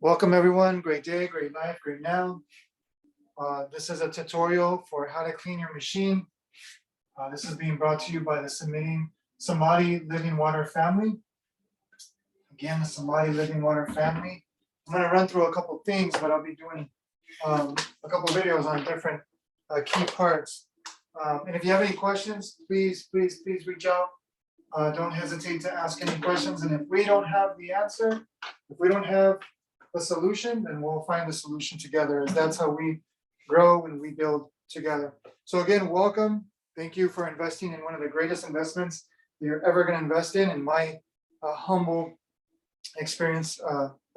Welcome everyone, great day, great life, great now. This is a tutorial for how to clean your machine. This is being brought to you by the Samadhi Living Water family. Again, the Samadhi Living Water family. I'm going to run through a couple things, but I'll be doing a couple videos on different key parts. And if you have any questions, please reach out. Don't hesitate to ask any questions. And if we don't have the answer, if we don't have the solution, then we'll find the solution together, as that's how we grow and we build together. So again, welcome. Thank you for investing in one of the greatest investments that you're ever going to invest in my humble experience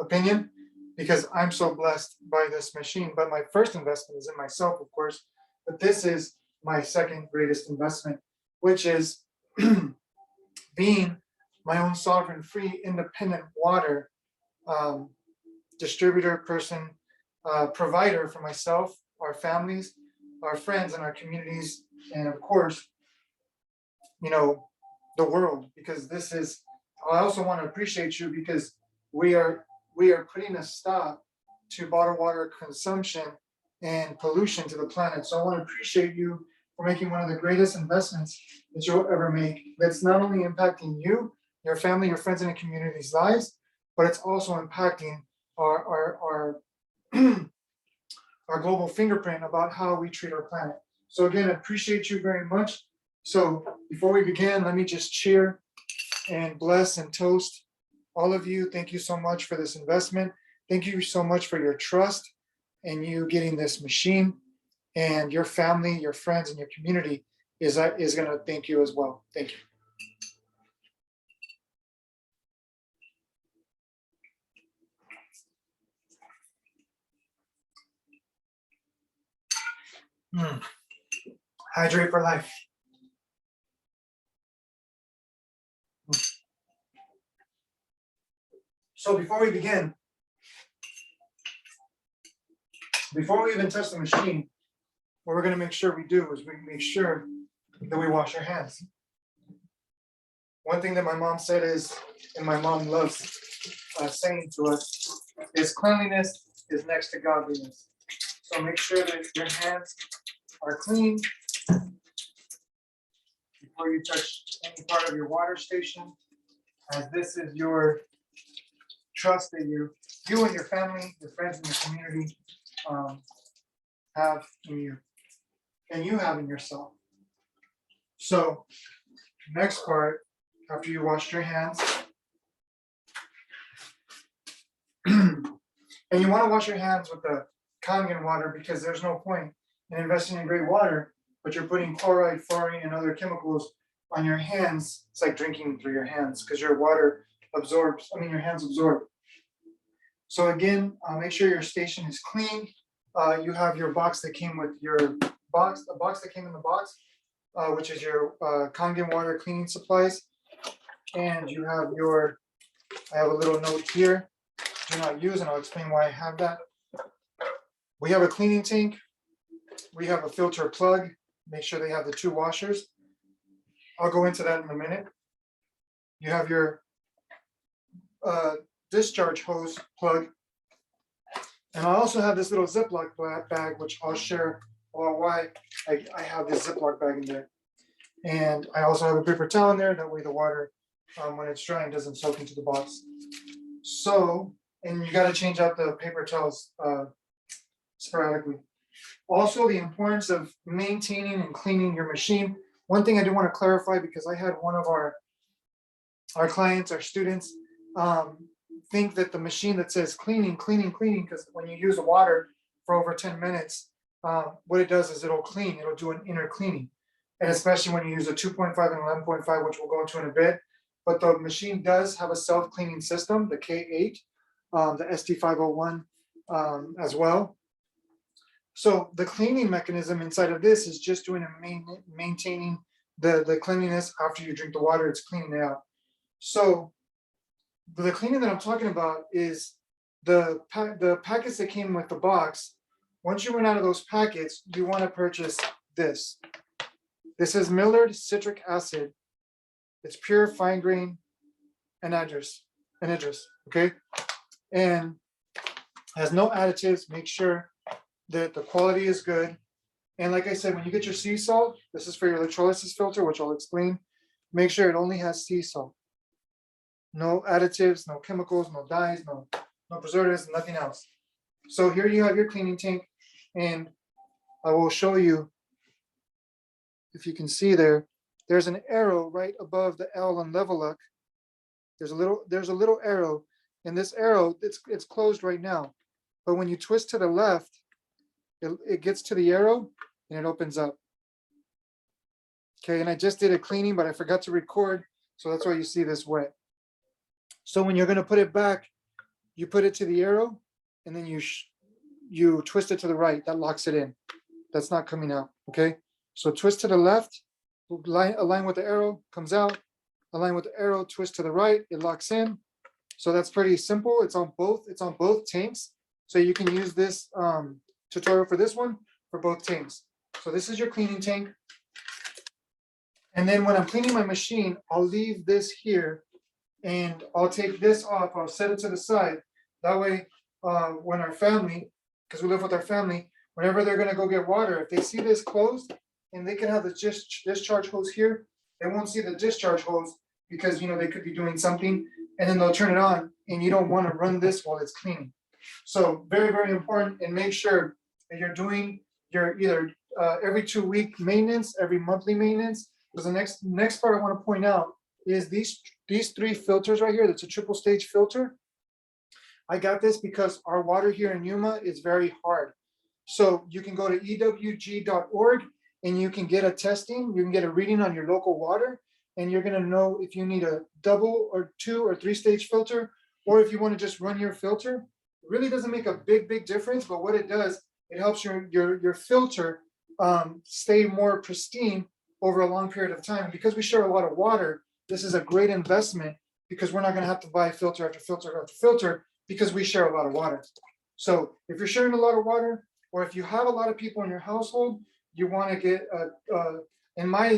opinion, because I'm so blessed by this machine. But my first investment is in myself, of course, but this is my second greatest investment, which is being my own sovereign, free, independent water distributor, person, provider for myself, our families, our friends, and our communities, and of course, the world. Because this is, I also want to appreciate you, because we are putting a stop to bottled water consumption and pollution to the planet. So I want to appreciate you for making one of the greatest investments that you'll ever make. That's not only impacting you, your family, your friends, and your community's lives, but it's also impacting our global fingerprint about how we treat our planet. So again, I appreciate you very much. So before we begin, let me just cheer and bless and toast all of you. Thank you so much for this investment. Thank you so much for your trust and you getting this machine, and your family, your friends, and your community is going to thank you as well. Thank you. Hydrate for life. So before we begin, before we even touch the machine, what we're going to make sure we do is we make sure that we wash our hands. One thing that my mom said is, and my mom loves saying to us, is cleanliness is next to godliness. So make sure that your hands are clean before you touch any part of your water station, as this is your trust that you and your family, your friends, and your community have in you, and you have in yourself. So next part, after you washed your hands, and you want to wash your hands with the Kangen water, because there's no point in investing in great water, but you're putting chloride, fluorine, and other chemicals on your hands. It's like drinking through your hands, because your water absorbs, your hands absorb. So again, make sure your station is clean. You have your box that came with your box, the box that came in the box, which is your Kangen water cleaning supplies. And you have I have a little note here, do not use, and I'll explain why I have that. We have a cleaning tank. We have a filter plug. Make sure they have the two washers. I'll go into that in a minute. You have your discharge hose plug. And I also have this little Ziploc bag, which I'll share why I have this Ziploc bag in there. And I also have a paper towel in there. That way the water, when it's drying, doesn't soak into the box. So, and you got to change out the paper towels sporadically. Also, the importance of maintaining and cleaning your machine. One thing I do want to clarify, because I had one of our clients, our students, think that the machine that says cleaning, because when you use the water for over 10 minutes, what it does is it'll do an inner cleaning. And especially when you use a 2.5 and 11.5, which we'll go into in a bit. But the machine does have a self-cleaning system, the K8, the ST501 as well. So the cleaning mechanism inside of this is just doing maintaining the cleanliness. After you drink the water, it's cleaning it out. So the cleaning that I'm talking about is the packets that came with the box. Once you run out of those packets, you want to purchase this. This is Millard citric acid. It's pure fine grain anhydrous, okay? And Has no additives. Make sure that the quality is good. And like I said, when you get your sea salt, this is for your electrolysis filter, which I'll explain. Make sure it only has sea salt. No additives, no chemicals, no dyes, no preservatives, nothing else. So here you have your cleaning tank, and I will show you, if you can see there, there's an arrow right above the L on level up. There's a little arrow, and this arrow, it's closed right now. But when you twist to the left, it gets to the arrow and it opens up. Okay, and I just did a cleaning, but I forgot to record, so that's why you see this wet. So when you're going to put it back, you put it to the arrow, and then you twist it to the right. That locks it in. That's not coming out. Okay, so twist to the left, align with the arrow, comes out. Align with the arrow, twist to the right, it locks in. So that's pretty simple. It's on both tanks. So you can use this tutorial for this one for both tanks. So this is your cleaning tank. And then when I'm cleaning my machine, I'll leave this here and I'll take this off. I'll set it to the side. That way, when our family, because we live with our family, whenever they're going to go get water, if they see this closed and they can have the discharge hose here, they won't see the discharge hose because, they could be doing something, and then they'll turn it on, and you don't want to run this while it's cleaning. So very, very important, and make sure that you're doing your either every 2-week maintenance, every monthly maintenance. Because the next part I want to point out is these 3 filters right here. That's a triple stage filter. I got this because our water here in Yuma is very hard. So you can go to ewg.org and you can get a testing, you can get a reading on your local water, and you're going to know if you need a double or 2 or 3 stage filter, or if you want to just run your filter. It really doesn't make a big difference, but what it does, it helps your filter stay more pristine over a long period of time. And because we share a lot of water, this is a great investment because we're not going to have to buy filter after filter after filter because we share a lot of water. So if you're sharing a lot of water, or if you have a lot of people in your household, you want to get in my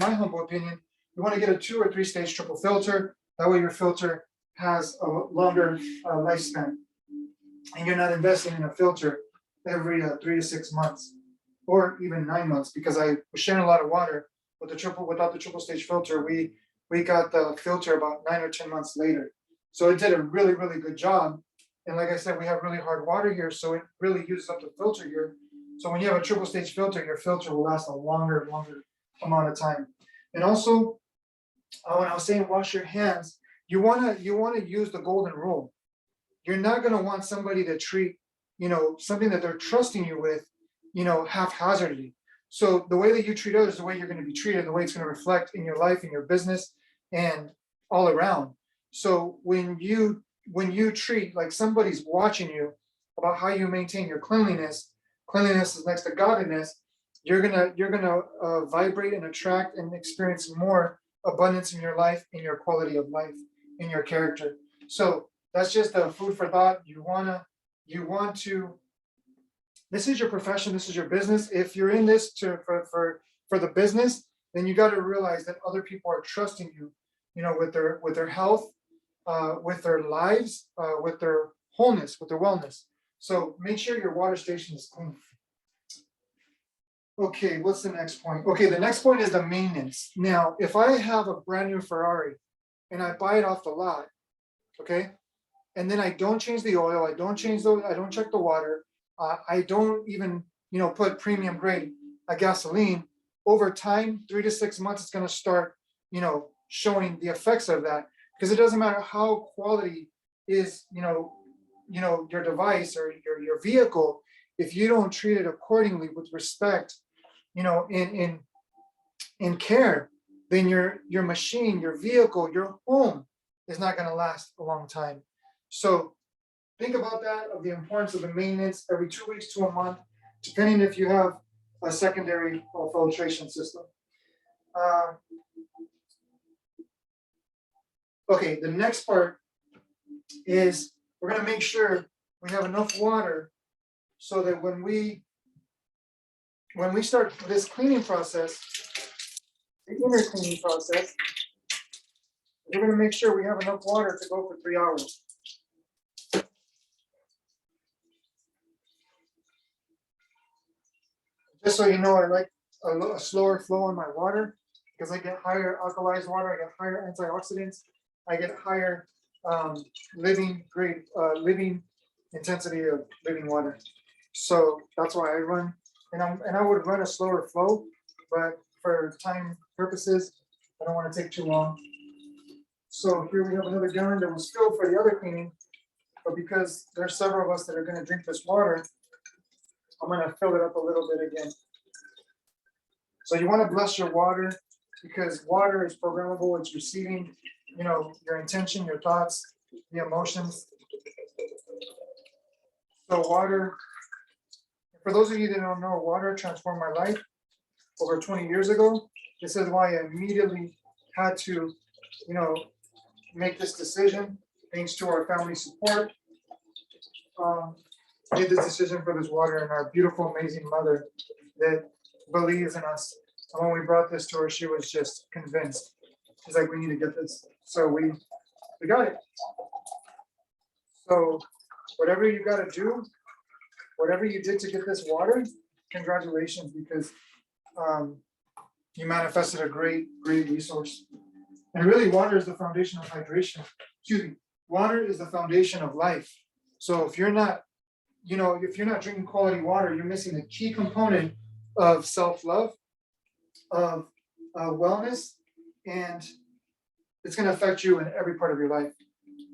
humble opinion, you want to get a 2 or 3 stage triple filter. That way your filter has a longer lifespan, and you're not investing in a filter every 3 to 6 months, or even 9 months. Because I was sharing a lot of water with without the triple stage filter, we got the filter about 9 or 10 months later. So it did a really good job. And like I said, we have really hard water here, so it really uses up the filter here. So when you have a triple stage filter, your filter will last a longer amount of time. And also, when I was saying wash your hands, you wanna use the golden rule. You're not gonna want somebody to treat, something that they're trusting you with, haphazardly. So the way that you treat others, the way you're going to be treated, the way it's going to reflect in your life, in your business, and all around. So when you treat like somebody's watching you about how you maintain your cleanliness is next to godliness, you're gonna vibrate and attract and experience more abundance in your life, in your quality of life, in your character. So that's just a food for thought. You want to. This is your profession. This is your business. If you're in this for the business, then you got to realize that other people are trusting you, with their health, with their lives, with their wholeness, with their wellness. So make sure your water station is clean. Okay, what's the next point? Okay, the next point is the maintenance. Now, if I have a brand new Ferrari and I buy it off the lot, okay, and then I don't change the oil, I don't check the water, I don't even, put premium grade gasoline, over time, 3 to 6 months, it's going to start, showing the effects of that. Because it doesn't matter how quality is, your device or your vehicle, if you don't treat it accordingly with respect, in care, then your machine, your vehicle, your home is not going to last a long time. So think about that, of the importance of the maintenance every 2 weeks to a month, depending if you have a secondary filtration system. Okay, the next part is we're going to make sure we have enough water so that when we start this cleaning process, the inner cleaning process, we're going to make sure we have enough water to go for 3 hours. Just so you know, I like a slower flow on my water because I get higher alkalized water, I get higher antioxidants, I get higher living intensity of living water. So that's why I run, and I would run a slower flow, but for time purposes, I don't want to take too long. So here we have another gallon that was filled for the other cleaning, but because there's several of us that are going to drink this water, I'm going to fill it up a little bit again. So you want to bless your water because water is programmable. It's receiving, your intention, your thoughts, the emotions. So water, for those of you that don't know, water transformed my life over 20 years ago. This is why I immediately had to, make this decision, thanks to our family support. Made this decision for this water and our beautiful, amazing mother that believes in us. And when we brought this to her, she was just convinced. She's like, we need to get this. So we got it. So whatever you got to do, whatever you did to get this water, congratulations, because you manifested a great resource. And really, water is the foundation of hydration. Excuse me. Water is the foundation of life. So if you're not drinking quality water, you're missing a key component of self-love, of wellness, and it's going to affect you in every part of your life.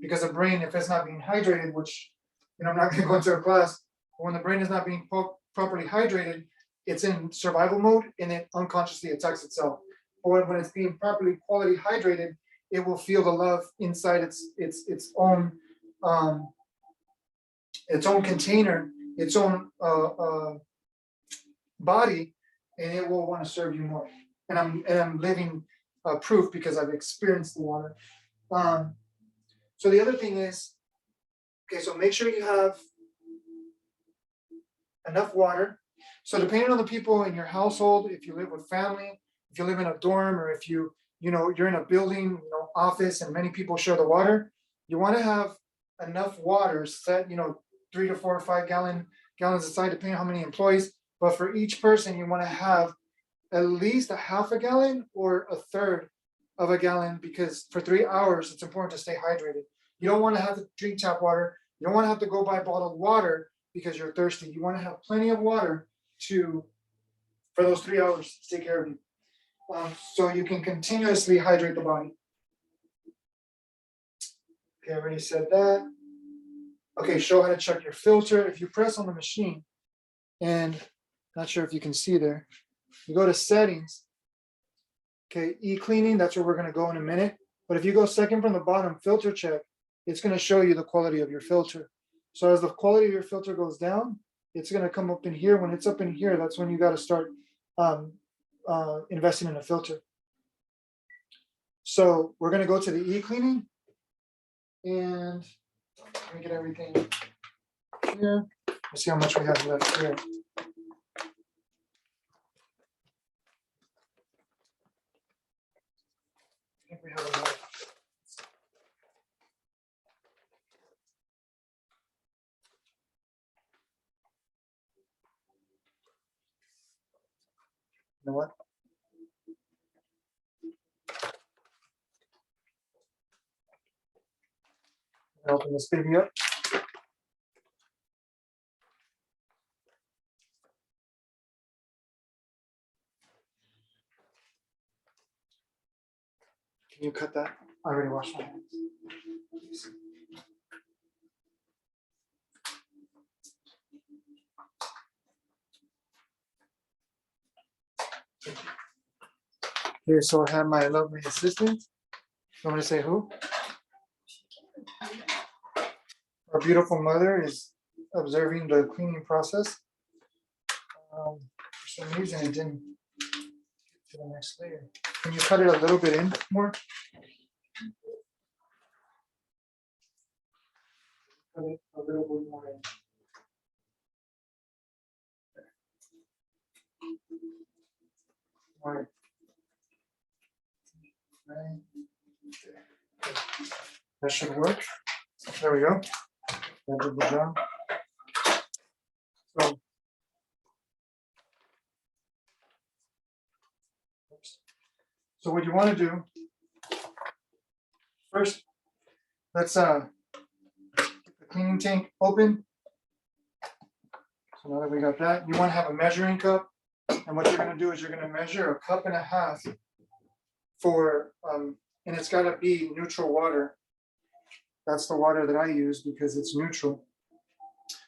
Because the brain, if it's not being hydrated, which I'm not going to go into a class, but when the brain is not being properly hydrated, it's in survival mode and it unconsciously attacks itself. Or when it's being properly quality hydrated, it will feel the love inside its own container, its own body, and it will want to serve you more. And I'm living proof because I've experienced the water. So the other thing is, okay, so make sure you have enough water. So depending on the people in your household, if you live with family, if you live in a dorm, or if you're in a building, office, and many people share the water, you want to have enough water set, 3 to 4 or 5 gallons aside, depending on how many employees. But for each person, you want to have at least a half a gallon or a third of a gallon, because for 3 hours, it's important to stay hydrated. You don't want to have to drink tap water. You don't want to have to go buy bottled water because you're thirsty. You want to have plenty of water for those 3 hours to take care of you. So you can continuously hydrate the body. Okay, I already said that. Okay, show how to check your filter. If you press on the machine, and not sure if you can see there, you go to settings. Okay, e-cleaning, that's where we're going to go in a minute. But if you go second from the bottom, filter check, it's going to show you the quality of your filter. So as the quality of your filter goes down, it's going to come up in here. When it's up in here, that's when you got to start investing in a filter. So we're going to go to the e-cleaning, and let me get everything here. Let's see how much we have left here. I think we have enough. You know what? Open this baby up. Can you cut that? I already washed my hands. Here, so I have my lovely assistant. You want me to say who? Our beautiful mother is observing the cleaning process. For some reason, it didn't get to the next layer. Can you cut it a little bit in more? Cut it a little bit more in. Right. That should work. There we go. So So what you want to do first, let's get the cleaning tank open. So now that we got that, you want to have a measuring cup. And what you're going to do is you're going to measure 1.5 cups for, and it's got to be neutral water. That's the water that I use because it's neutral.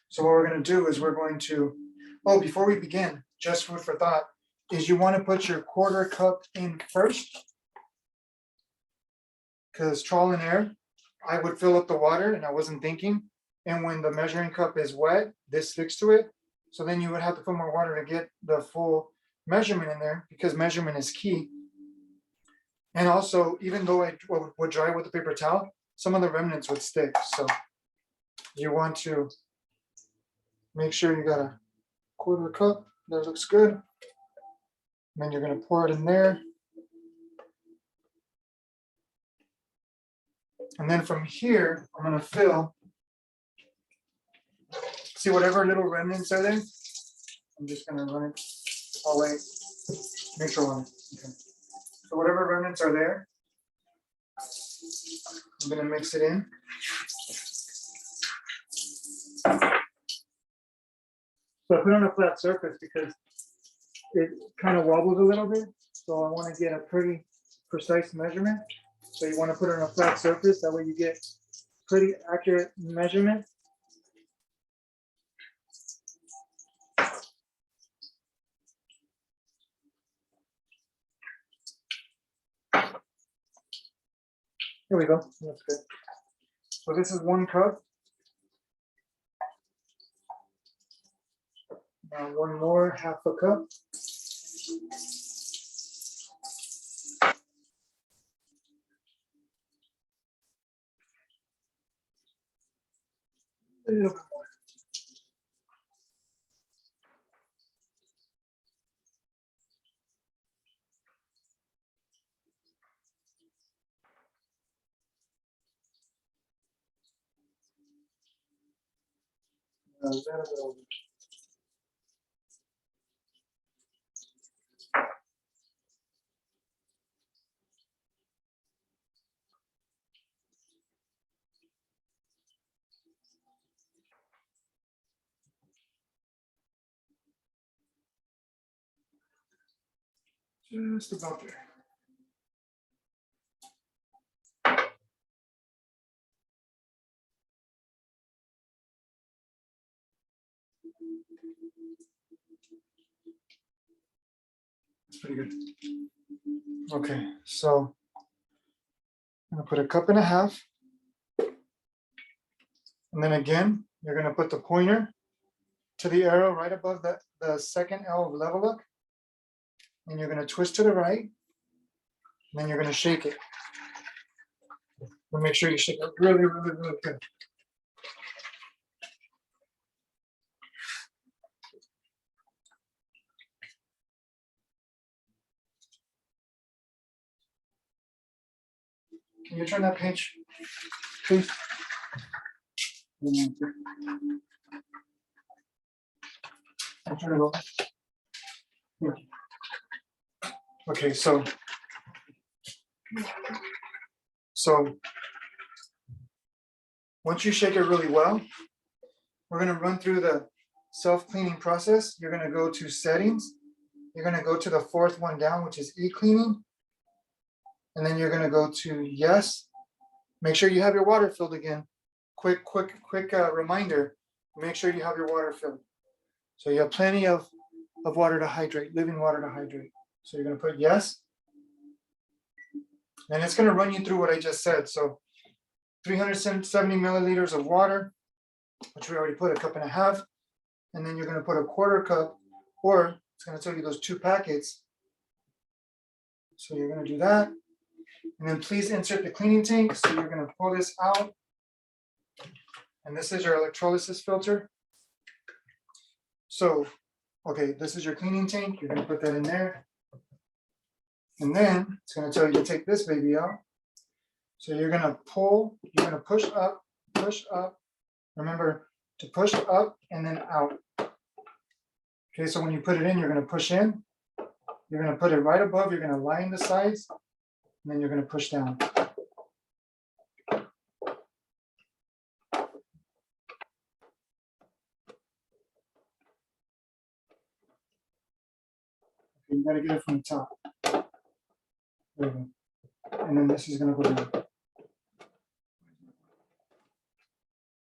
So what we're going to do is we're going to, before we begin, just food for thought, is you want to put your 1/4 cup in first. Because trial and error, I would fill up the water and I wasn't thinking. And when the measuring cup is wet, this sticks to it. So then you would have to put more water to get the full measurement in there because measurement is key. And also, even though I would dry with the paper towel, some of the remnants would stick. So you want to make sure you got a 1/4 cup. That looks good. And then you're going to pour it in there. And then from here, I'm going to fill. See whatever little remnants are there. I'm just going to run it away. Neutral on it. Okay. So whatever remnants are there, I'm going to mix it in. So I put it on a flat surface because it kind of wobbles a little bit. So I want to get a pretty precise measurement. So you want to put it on a flat surface. That way you get pretty accurate measurement. Here we go. That's good. So this is 1 cup. Now one more 1/2 cup. A little bit more. A little bit over. Just about there. That's pretty good. Okay, so I'm gonna put 1.5 cups. And then again, you're gonna put the pointer to the arrow right above the second L of level up. And you're gonna twist to the right. And then you're gonna shake it. But make sure you shake it really, really, really good. Can you turn that page, please? I'll turn it over. Okay, so once you shake it really well, we're going to run through the self-cleaning process. You're going to go to settings. You're going to go to the 4th one down, which is e-cleaning. And then you're going to go to yes. Make sure you have your water filled again. Quick reminder. Make sure you have your water filled. So you have plenty of water to hydrate, living water to hydrate. So you're going to put yes. And it's going to run you through what I just said. So 370 milliliters of water, which we already put 1.5 cups. And then you're going to put 1/4 cup, or it's going to tell you those 2 packets. So you're going to do that. And then please insert the cleaning tank. So you're going to pull this out. And this is your electrolysis filter. So, okay, this is your cleaning tank. You're going to put that in there. And then it's going to tell you to take this baby out. So you're going to pull, you're going to push up. Remember to push up and then out. Okay, so when you put it in, you're going to push in You're going to put it right above. You're going to line the sides, and then you're going to push down. You got to get it from the top. There we go. And then this is going to go down.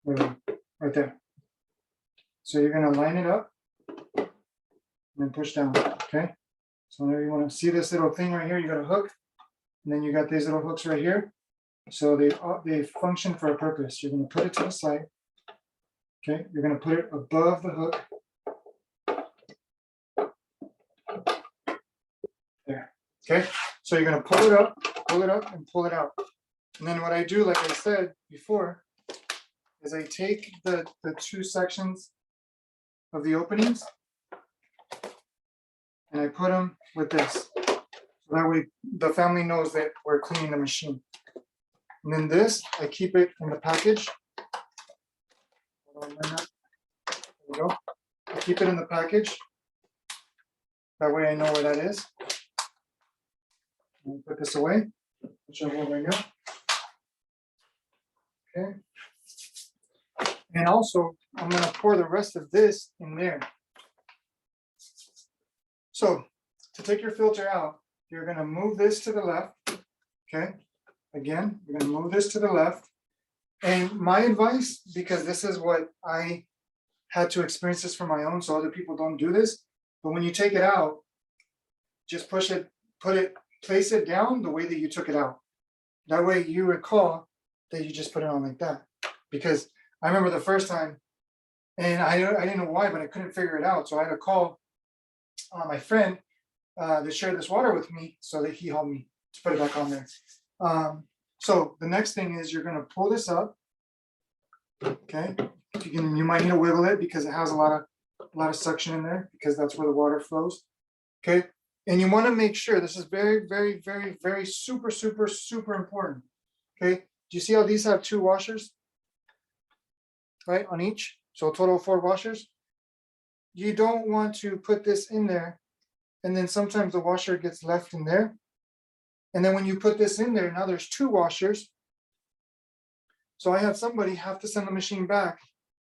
There we go. Right there. So you're going to line it up and then push down. Okay. So now you want to see this little thing right here. You got a hook, and then you got these little hooks right here. So they function for a purpose. You're going to put it to the side. Okay. You're going to put it above the hook. There. Okay. So you're going to pull it up, and pull it out. And then what I do, like I said before, is I take the two sections of the openings and I put them with this. So that way the family knows that we're cleaning the machine. And then this, I keep it in the package. There we go. I keep it in the package. That way I know where that is. I'll put this away, which I will right now. Okay. And also, I'm going to pour the rest of this in there. So, to take your filter out, you're going to move this to the left. Okay. Again, you're going to move this to the left. And my advice, because this is what I had to experience this for my own, so other people don't do this. But when you take it out, just push it, place it down the way that you took it out. That way you recall that you just put it on like that. Because I remember the first time, and I didn't know why, but I couldn't figure it out. So I had to call my friend that shared this water with me so that he helped me to put it back on there. So the next thing is you're going to pull this up. Okay, you might need to wiggle it because it has a lot of suction in there because that's where the water flows. Okay, and you want to make sure this is very, very, very, very super, super, super important. Okay, do you see how these have 2 washers? Right, on each, so a total of 4 washers. You don't want to put this in there and then sometimes the washer gets left in there, and then when you put this in there, now there's 2 washers. So I had somebody have to send the machine back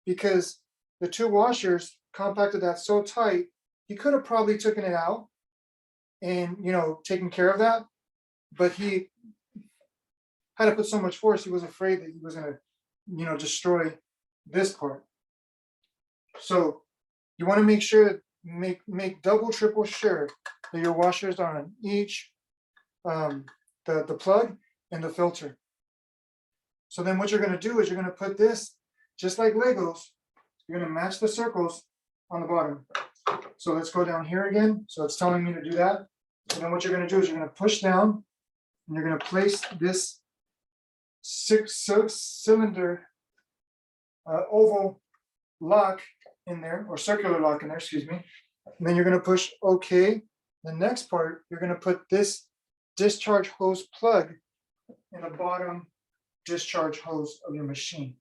because the 2 washers compacted that so tight. He could have probably taken it out and taken care of that, but he had to put so much force, he was afraid that he was going to destroy this part. So you want to make sure, make double, triple sure that your washers are on each, the plug and the filter. So then what you're going to do is you're going to put this, just like Legos, you're going to match the circles on the bottom. So let's go down here again. So it's telling me to do that. And then what you're going to do is you're going to push down and you're going to place this 6-cylinder oval lock in there, or circular lock in there, excuse me. And then you're going to push OK. The next part, you're going to put this discharge hose plug in the bottom discharge hose of your machine.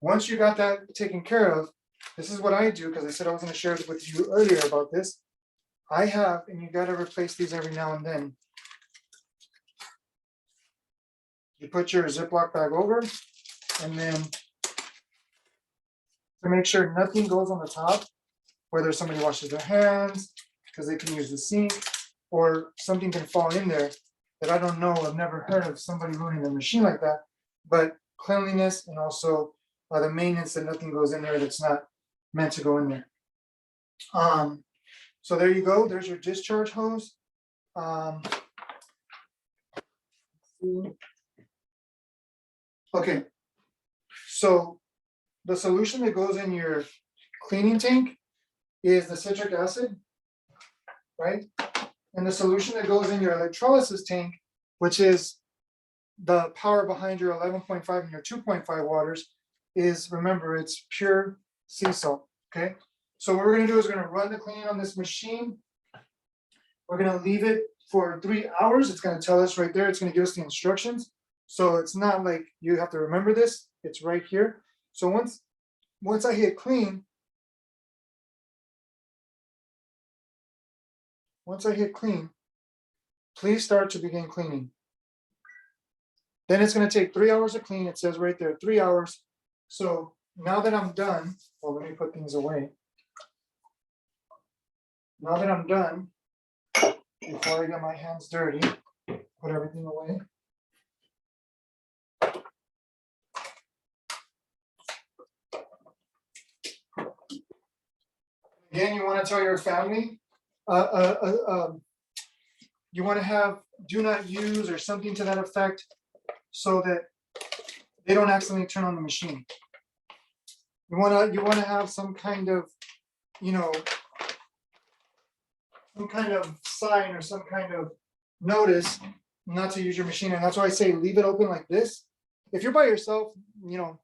Once you got that taken care of, this is what I do, because I said I was going to share it with you earlier about this. I have, and you got to replace these every now and then. You put your Ziploc bag over, and then to make sure nothing goes on the top, whether somebody washes their hands, because they can use the sink, or something can fall in there that I don't know. I've never heard of somebody ruining their machine like that. But cleanliness and also the maintenance, that nothing goes in there that's not meant to go in there. So there you go. There's your discharge hose. Okay. So the solution that goes in your cleaning tank is the citric acid, right? And the solution that goes in your electrolysis tank, which is the power behind your 11.5 and your 2.5 waters, is, remember, it's pure sea salt. Okay. So what we're going to do is we're going to run the cleaning on this machine. We're going to leave it for 3 hours. It's going to tell us right there. It's going to give us the instructions. So it's not like you have to remember this. It's right here. So once I hit clean, once I hit clean, please start to begin cleaning. Then it's going to take 3 hours to clean. It says right there, 3 hours. So now that I'm done, well, let me put things away. Now that I'm done, before I get my hands dirty, put everything away. Again, you want to tell your family, you want to have do not use or something to that effect so that they don't accidentally turn on the machine. You want to have some kind of, some kind of sign or some kind of notice not to use your machine. And that's why I say leave it open like this. If you're by yourself, no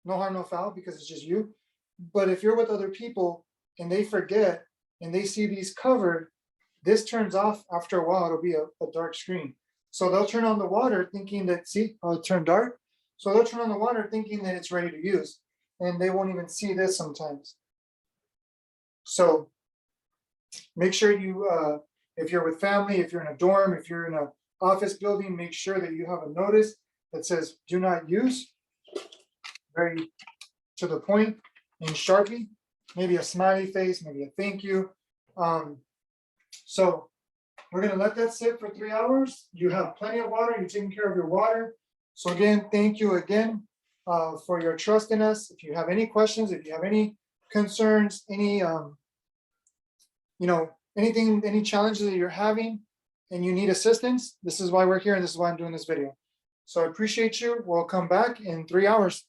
harm, no foul, because it's just you. But if you're with other people and they forget and they see these covered, this turns off after a while. It'll be a dark screen. So they'll turn on the water thinking that, see, it turned dark. So they'll turn on the water thinking that it's ready to use. And they won't even see this sometimes. So make sure you, if you're with family, if you're in a dorm, if you're in an office building, make sure that you have a notice that says do not use, very to the point, in Sharpie, maybe a smiley face, maybe a thank you. So we're gonna let that sit for 3 hours. You have plenty of water, you're taking care of your water. So again, thank you again for your trust in us. If you have any questions, if you have any concerns, any anything, any challenges that you're having and you need assistance, this is why we're here and this is why I'm doing this video. So I appreciate you. We'll come back in 3 hours.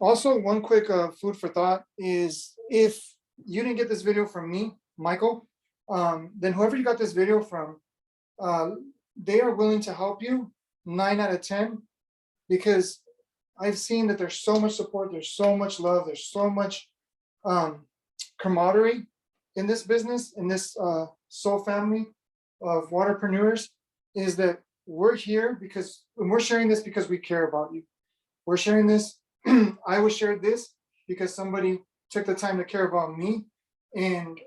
Also, one quick food for thought is if you didn't get this video from me, Michael, then whoever you got this video from, they are willing to help you 9 out of 10, because I've seen that there's so much support, there's so much love, there's so much camaraderie in this business, in this soul family of waterpreneurs, is that we're here because, and we're sharing this because we care about you. We're sharing this. I was shared this because somebody took the time to care about me and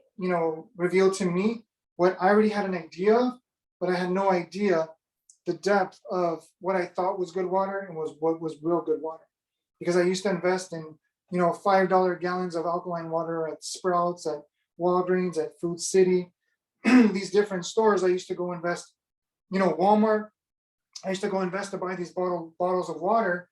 revealed to me what I already had an idea of, but I had no idea the depth of what I thought was good water and what was real good water. Because I used to invest in $5 gallons of alkaline water at Sprouts, at Walgreens, at Food City, these different stores. I used to go invest, Walmart. I used to go invest to buy these bottles of water,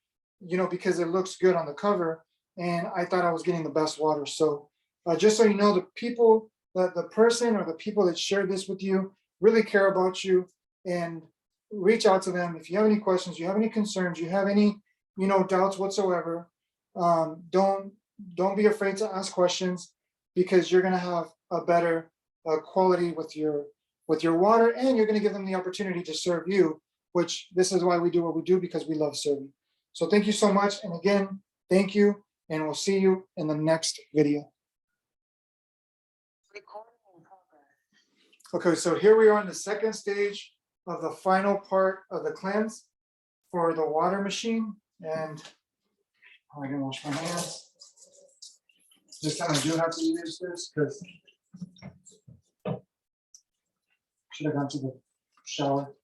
because it looks good on the cover, and I thought I was getting the best water. So just so you know, the people, the person or the people that shared this with you really care about you, and reach out to them if you have any questions, you have any concerns, you have any doubts whatsoever. Don't be afraid to ask questions, because you're going to have a better quality with your water, and you're going to give them the opportunity to serve you, which this is why we do what we do, because we love serving. So thank you so much. And again, thank you. And we'll see you in the next video. Okay, so here we are in the second stage of the final part of the cleanse for the water machine. And I can wash my hands. This time I do have to use this because should have gone to the shower.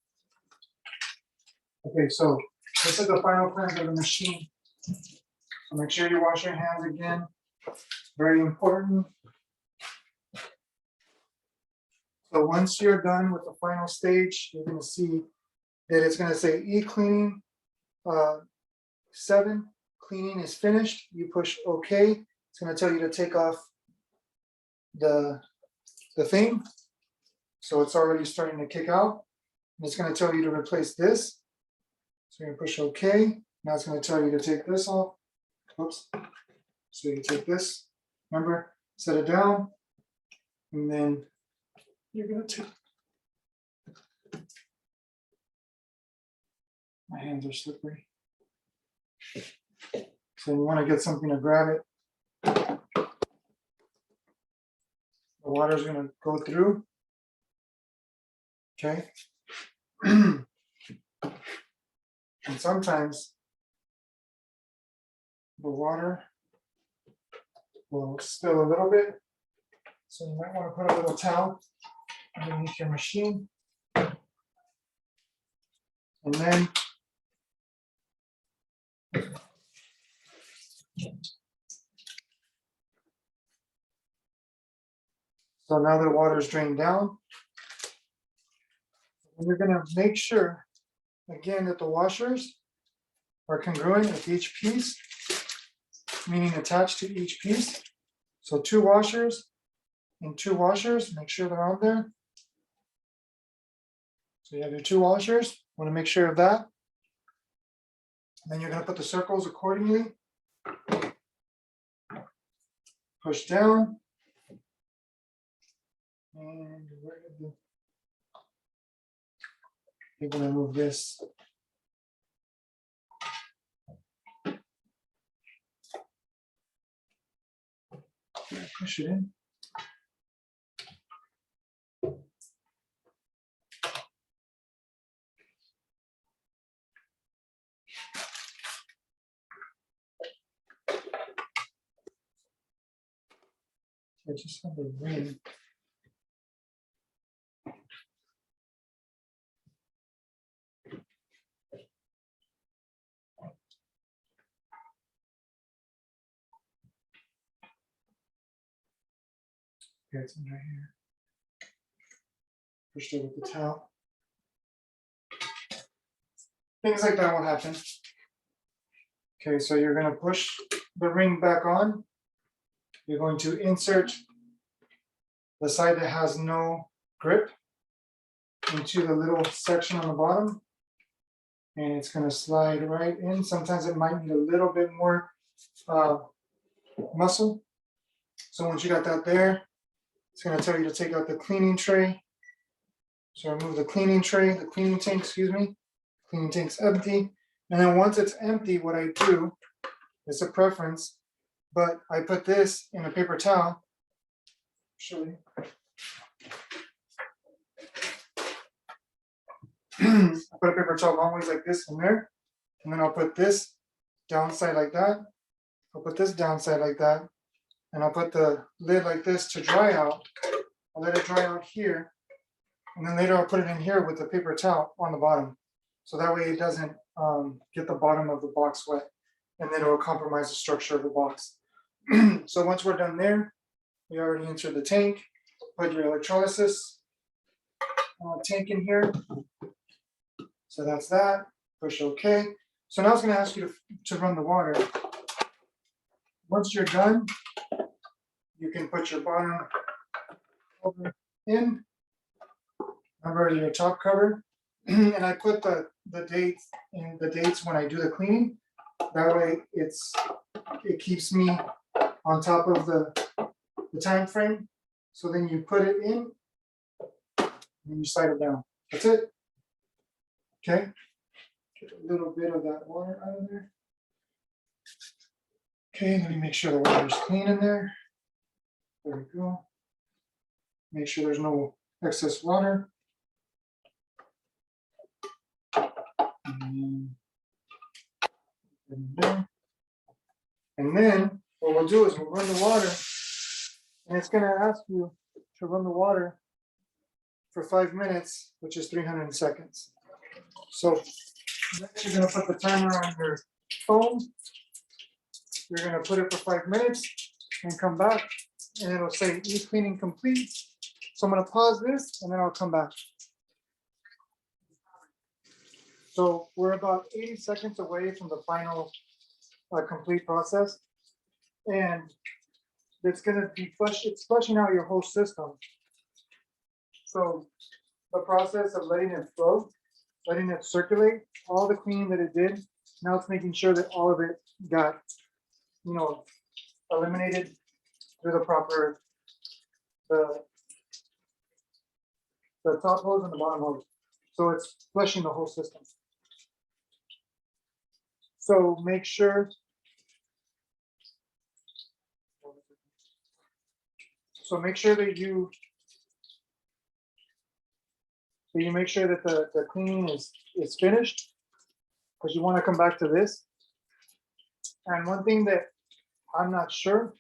Okay, so this is the final cleanse of the machine. So make sure you wash your hands again. Very important. So once you're done with the final stage, you're going to see that it's going to say e-cleaning 7. Cleaning is finished. You push OK. It's going to tell you to take off the thing. So it's already starting to kick out. And it's going to tell you to replace this. So you push OK. Now it's going to tell you to take this off. Oops. So you take this. Remember, set it down. And then you're going to take. My hands are slippery. So you want to get something to grab it. The water is going to go through. Okay. And sometimes the water will spill a little bit. So you might want to put a little towel underneath your machine. And then so now the water is drained down. And you're going to make sure, again, that the washers are congruent with each piece, meaning attached to each piece. So 2 washers and 2 washers, make sure they're on there. So you have your 2 washers, want to make sure of that. And then you're going to put the circles accordingly. Push down. And you're going to move this. Push it in. I just have a ring. Okay, it's in right here. Pushed it with the towel. Things like that will happen. Okay, so you're going to push the ring back on. You're going to insert the side that has no grip into the little section on the bottom. And it's going to slide right in. Sometimes it might need a little bit more muscle. So once you got that there, it's going to tell you to take out the cleaning tray. So remove the cleaning tray, the cleaning tank, excuse me. Cleaning tank's empty. And then once it's empty, what I do, it's a preference, but I put this in a paper towel. Show you. I put a paper towel long ways like this in there, and then I'll put this downside like that. I'll put this downside like that, and I'll put the lid like this to dry out. I'll let it dry out here, and then later I'll put it in here with the paper towel on the bottom. So that way it doesn't get the bottom of the box wet, and then it will compromise the structure of the box. So once we're done there, we already entered the tank, put your electrolysis tank in here. So that's that, push OK. So now it's going to ask you to run the water. Once you're done, you can put your bottom cover in, remember your top cover. And I put the dates in the dates when I do the cleaning. That way it keeps me on top of the time frame. So then you put it in and you slide it down. That's it. Okay. Get a little bit of that water out of there. Okay, let me make sure the water is clean in there. There we go. Make sure there's no excess water. And then what we'll do is we'll run the water, and it's going to ask you to run the water for 5 minutes, which is 300 seconds. So next you're going to put the timer on your phone. You're going to put it for 5 minutes and come back, and it'll say e-cleaning complete. So I'm going to pause this, and then I'll come back. So we're about 80 seconds away from the final complete process. And it's going to be it's flushing out your whole system. So the process of letting it flow, letting it circulate, all the cleaning that it did, now it's making sure that all of it got, eliminated through the proper, the top hose and the bottom hose. So it's flushing the whole system. So make sure that you make sure that the cleaning is finished, because you want to come back to this. And one thing that I'm not sure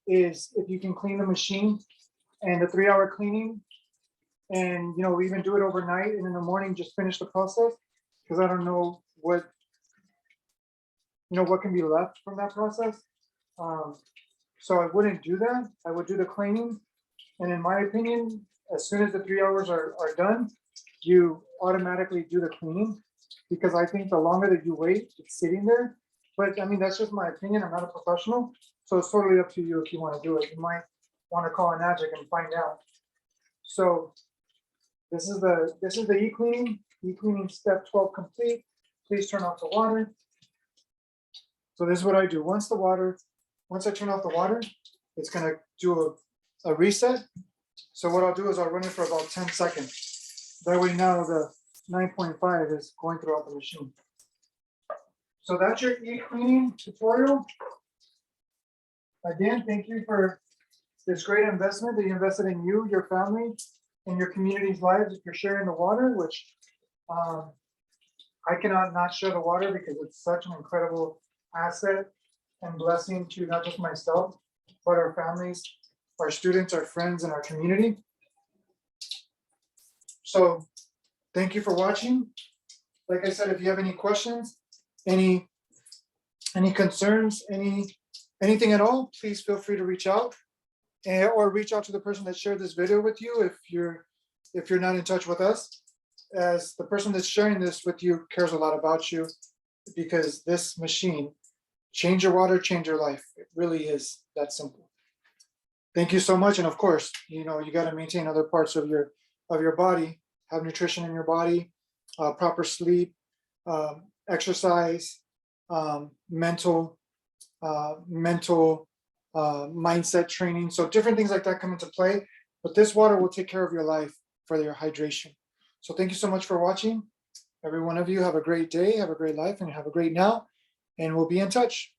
is if you can clean the machine and the 3-hour cleaning, and we even do it overnight, and in the morning just finish the process, because I don't know what what can be left from that process. So I wouldn't do that. I would do the cleaning, and in my opinion, as soon as the 3 hours are done, you automatically do the cleaning, because I think the longer that you wait, it's sitting there. But I mean, that's just my opinion. I'm not a professional, so it's totally up to you if you want to do it. You might want to call a magic and find out. So this is the e-cleaning. E-cleaning step 12 complete. Please turn off the water. So this is what I do. Once I turn off the water, it's gonna do a reset. So what I'll do is I'll run it for about 10 seconds. That way now the 9.5 is going throughout the machine. So that's your e-cleaning tutorial. Again, thank you for this great investment that you invested in you, your family, and your community's lives if you're sharing the water, which I cannot not share the water because it's such an incredible asset and blessing to not just myself, but our families, our students, our friends, and our community. So thank you for watching. Like I said, if you have any questions, any concerns, anything at all, please feel free to reach out, or reach out to the person that shared this video with you if you're not in touch with us, as the person that's sharing this with you cares a lot about you, because this machine, change your water, change your life. It really is that simple. Thank you so much. And of course, you got to maintain other parts of your body, have nutrition in your body, proper sleep, exercise, mental mindset training. So different things like that come into play, but this water will take care of your life for your hydration. So thank you so much for watching. Every one of you have a great day, have a great life, and have a great now, and we'll be in touch.